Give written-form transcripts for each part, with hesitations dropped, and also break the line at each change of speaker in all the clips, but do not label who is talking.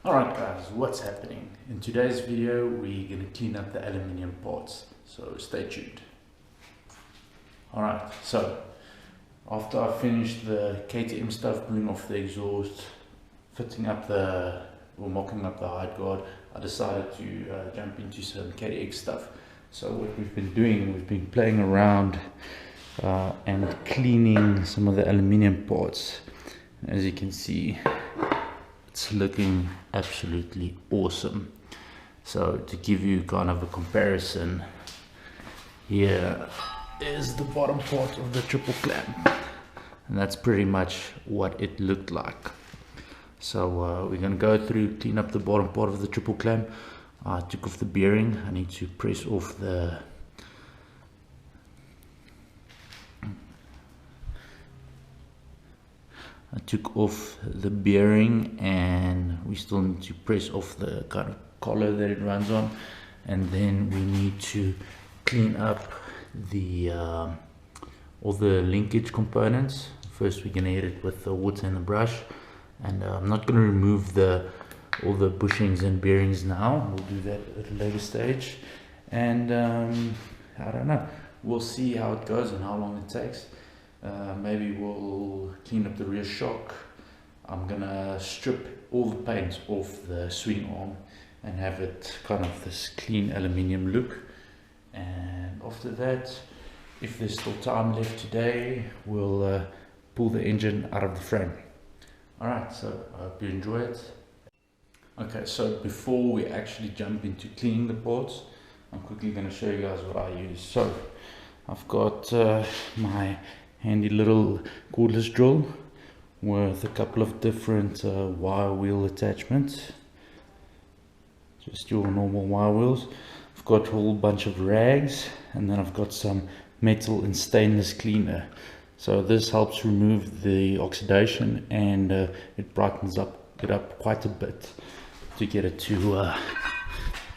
Alright guys, what's happening? In today's video we're going to clean up the aluminium parts, so stay tuned. Alright, so after I finished the KTM stuff, pulling off the exhaust, fitting up mocking up the hide guard, I decided to jump into some KDX stuff. So what we've been doing, we've been playing around and cleaning some of the aluminium parts. As you can see, it's looking absolutely awesome. So to give you kind of a comparison, here is the bottom part of the triple clamp, and that's pretty much what it looked like. So we're going to go through, clean up the bottom part of the triple clamp. I took off the bearing. I need to press off the bearing, and we still need to press off the kind of collar that it runs on, and then we need to clean up the all the linkage components. First we're going to hit it with the water and the brush, and I'm not going to remove all the bushings and bearings now. We'll do that at a later stage, and I don't know, we'll see how it goes and how long it takes. Maybe we'll clean up the rear shock. I'm gonna strip all the paint off the swing arm and have it kind of this clean aluminium look. And after that, if there's still time left today, we'll pull the engine out of the frame. Alright, so I hope you enjoy it. Okay, so before we actually jump into cleaning the parts, I'm quickly going to show you guys what I use. So I've got my handy little cordless drill with a couple of different wire wheel attachments, just your normal wire wheels. I've got a whole bunch of rags, and then I've got some metal and stainless cleaner. So this helps remove the oxidation, and it brightens it up quite a bit to get it to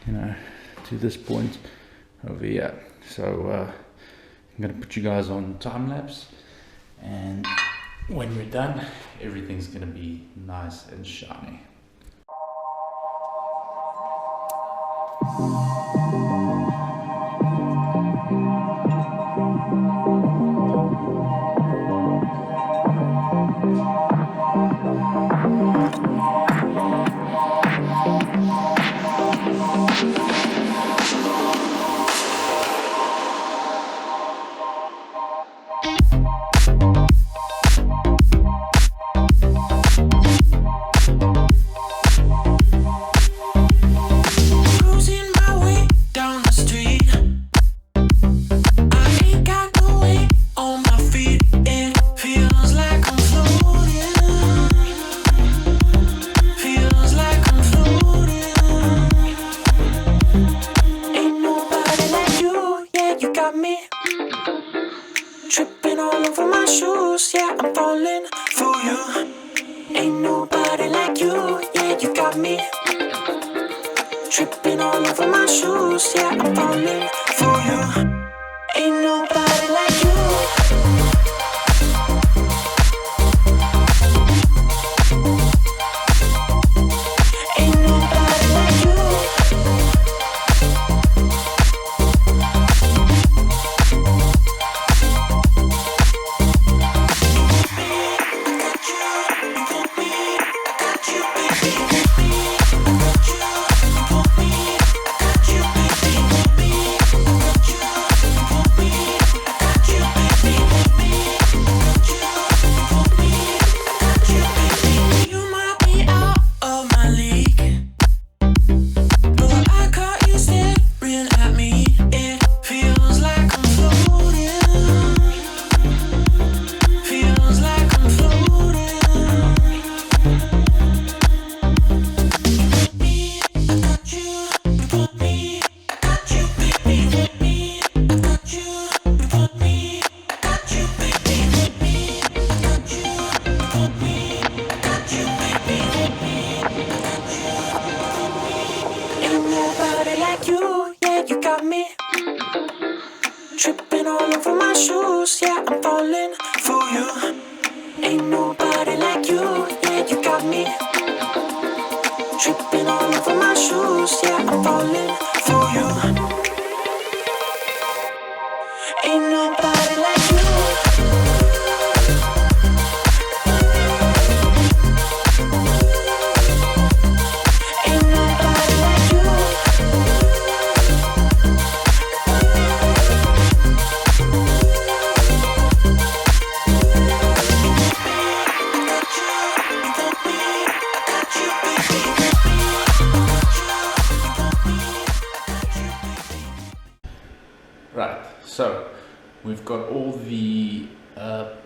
to this point over here. So I'm going to put you guys on time lapse, and when we're done, everything's going to be nice and shiny.
Tripping all over my shoes, yeah, I'm falling for you. Ain't nobody like you, yeah, you got me. Tripping all over my shoes, yeah, I'm falling for you. Ain't nobody like you. Tripping all over my shoes, yeah, I'm falling for you. Ain't nobody like you, yeah, you got me. Tripping all over my shoes, yeah, I'm falling for you. Ain't nobody like you. Ain't nobody like you.
Right, so we've got all the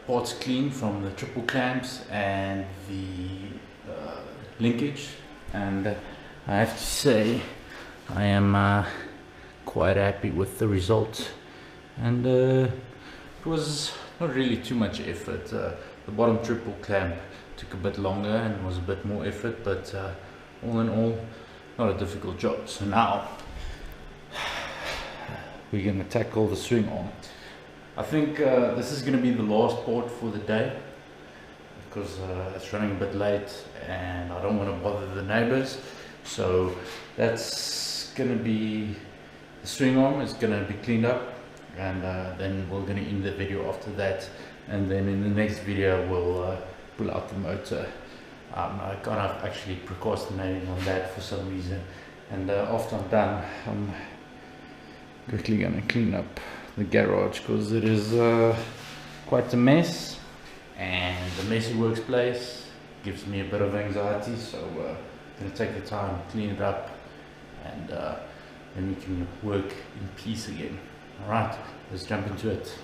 parts clean from the triple clamps and the linkage, and I have to say I am quite happy with the result, and it was not really too much effort. The bottom triple clamp took a bit longer and was a bit more effort, but all in all, not a difficult job. So now we're going to tackle the swing arm. I think this is going to be the last part for the day, because it's running a bit late and I don't want to bother the neighbors. So that's going to be the swing arm. Is going to be cleaned up, and then we're going to end the video after that, and then in the next video we'll pull out the motor. I kind of actually procrastinating on that for some reason, and after I'm done, I'm quickly going to clean up the garage, because it is quite a mess, and the messy workplace gives me a bit of anxiety. So I'm going to take the time, clean it up, and then we can work in peace again. Alright, let's jump into it.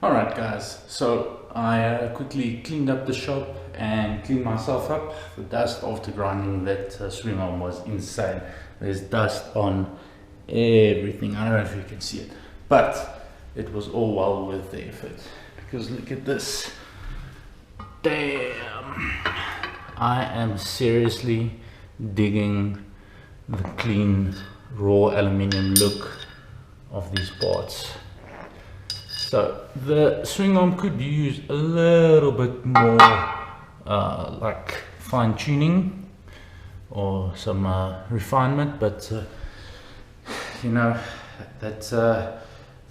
Alright guys, so I quickly cleaned up the shop and cleaned myself up. The dust after grinding that swing arm was insane. There's dust on everything. I don't know if you can see it, but it was all well worth the effort, because look at this. Damn, I am seriously digging the clean raw aluminium look of these parts. So the swing arm could use a little bit more like fine tuning or some refinement, but you know that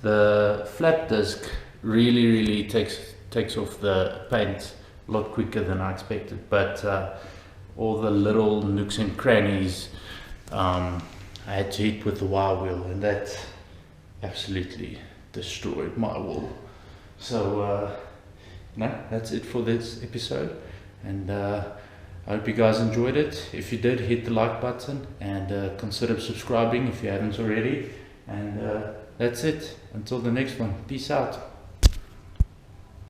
the flap disc really takes off the paint a lot quicker than I expected, but all the little nooks and crannies I had to hit with the Y wheel, and that absolutely destroyed my wheel. So that's it for this episode, and I hope you guys enjoyed it. If you did, hit the like button and consider subscribing if you haven't already. And that's it. Until the next one. Peace out.